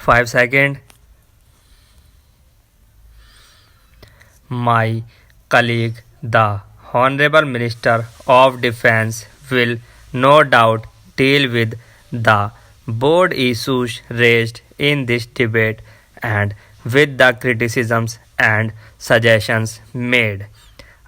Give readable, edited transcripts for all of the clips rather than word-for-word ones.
5 seconds. My colleague, the Honorable Minister of Defense, will no doubt deal with the board issues raised in this debate and with the criticisms and suggestions made.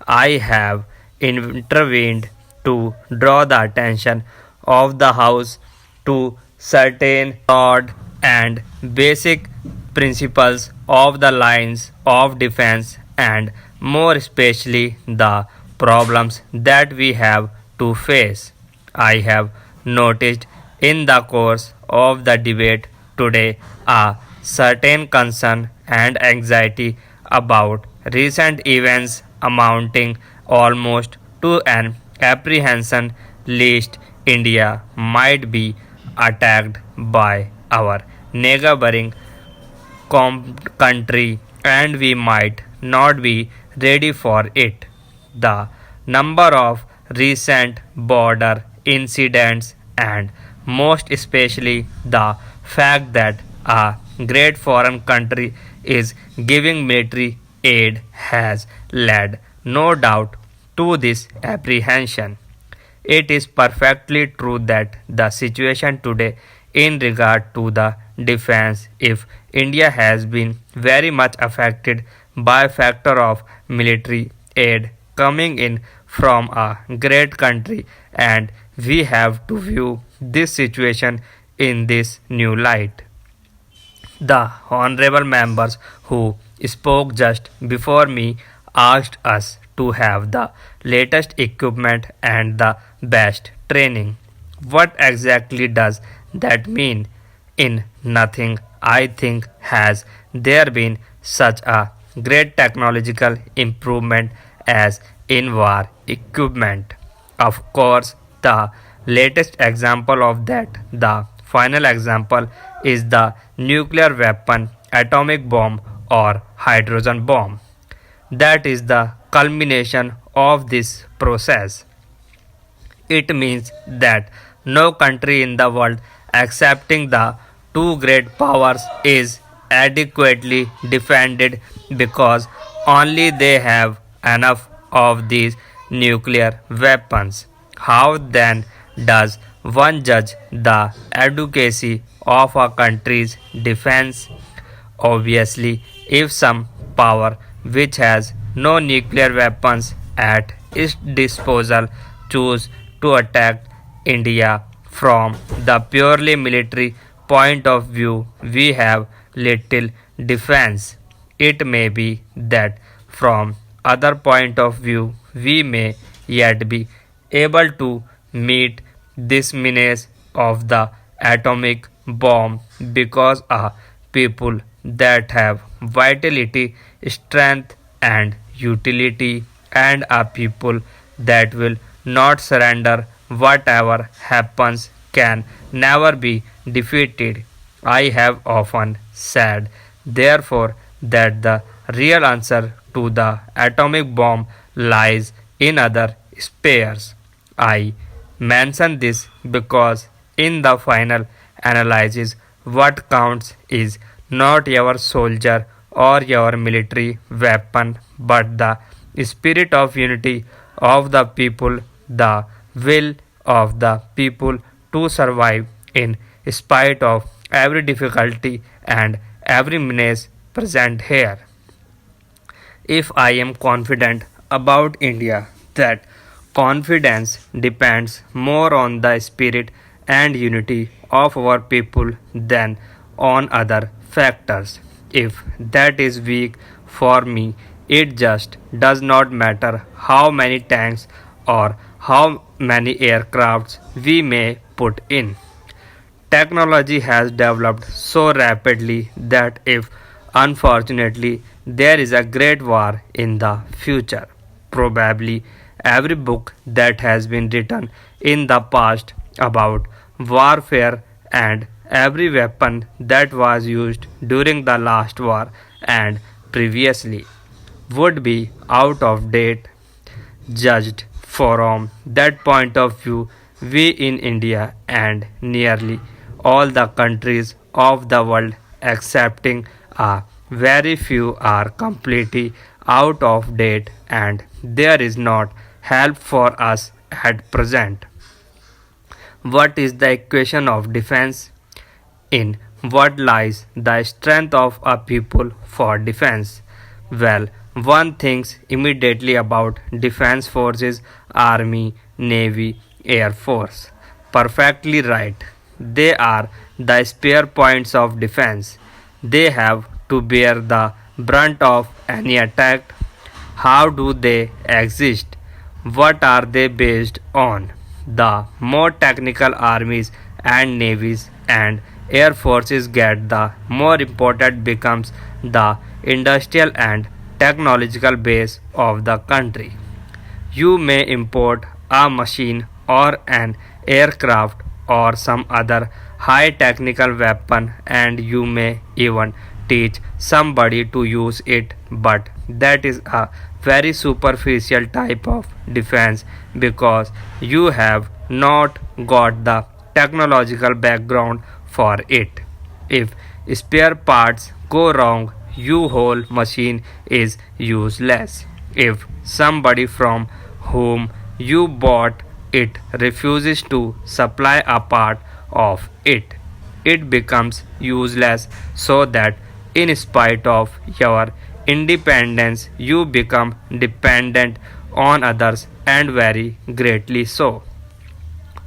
I have intervened to draw the attention of the House to certain broad and basic principles of the lines of defense and more especially the problems that we have to face. I have noticed in the course of the debate today a certain concern and anxiety about recent events amounting almost to an apprehension lest India might be attacked by our neighboring country and we might not be ready for it. The number of recent border incidents and most especially the fact that a great foreign country is giving military aid has led no doubt to this apprehension. It is perfectly true that the situation today in regard to the defense if India has been very much affected by factor of military aid coming in from a great country and we have to view this situation in this new light. The honorable members who spoke just before me asked us to have the latest equipment and the best training. What exactly does that mean? In nothing, I think, has there been such a great technological improvement as in war equipment. Of course, the latest example of that, the final example, is the nuclear weapon, atomic bomb, or hydrogen bomb. That is the culmination of this process. It means that no country in the world excepting the two great powers is adequately defended because only they have enough of these nuclear weapons. How then does one judge the adequacy of a country's defense? Obviously, if some power which has no nuclear weapons at its disposal choose to attack India from the purely military point of view, we have little defense. It may be that from other point of view we may yet be able to meet this menace of the atomic bomb because a people that have vitality, strength and utility and a people that will not surrender whatever happens can never be defeated. I have often said, therefore, that the real answer to the atomic bomb lies in other spheres. I mention this because in the final analysis, what counts is not your soldier or your military weapon, but the spirit of unity of the people, the will of the people to survive in spite of every difficulty and every menace present here. If I am confident about India, that confidence depends more on the spirit and unity of our people than on other factors. If that is weak for me, it just does not matter how many tanks or how many aircrafts we may put in. Technology has developed so rapidly that if unfortunately there is a great war in the future, probably every book that has been written in the past about warfare and every weapon that was used during the last war and previously would be out of date. Judged from that point of view, we in India and nearly all the countries of the world accepting a very few are completely out of date and there is not help for us at present. What is the equation of defense? In what lies the strength of a people for defense? Well, one thinks immediately about defense forces, army, navy, air force. Perfectly right. They are the spear points of defense. They have to bear the brunt of any attack. How do they exist? What are they based on? The more technical armies and navies and air forces get, the more important becomes the industrial and technological base of the country. You may import a machine or an aircraft or some other high technical weapon and you may even teach somebody to use it, but that is a very superficial type of defense because you have not got the technological background for it. If spare parts go wrong, your whole machine is useless. If somebody from whom you bought it refuses to supply a part of it, it becomes useless, so that in spite of your independence, you become dependent on others and very greatly so.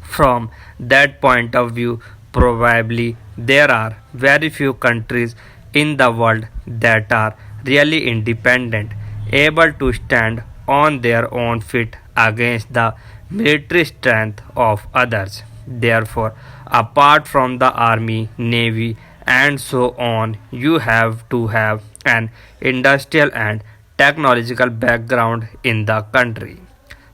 From that point of view, probably there are very few countries in the world that are really independent, able to stand on their own feet against the military strength of others. Therefore, apart from the army, navy, and so on, you have to have an industrial and technological background in the country.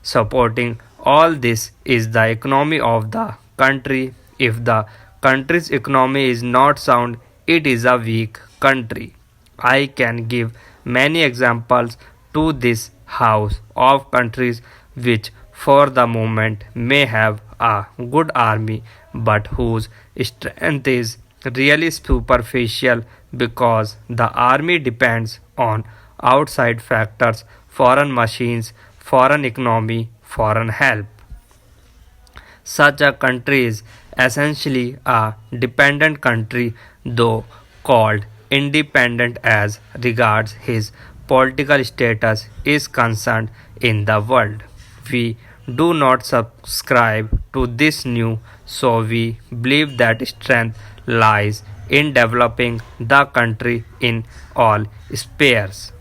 Supporting all this is the economy of the country. If the country's economy is not sound, it is a weak country. I can give many examples to this house of countries which for the moment may have a good army but whose strength is really superficial because the army depends on outside factors, foreign machines, foreign economy, foreign help. Such a country is essentially a dependent country, though called independent as regards his political status is concerned in the world. We do not subscribe to this new, so we believe that strength lies in developing the country in all spheres.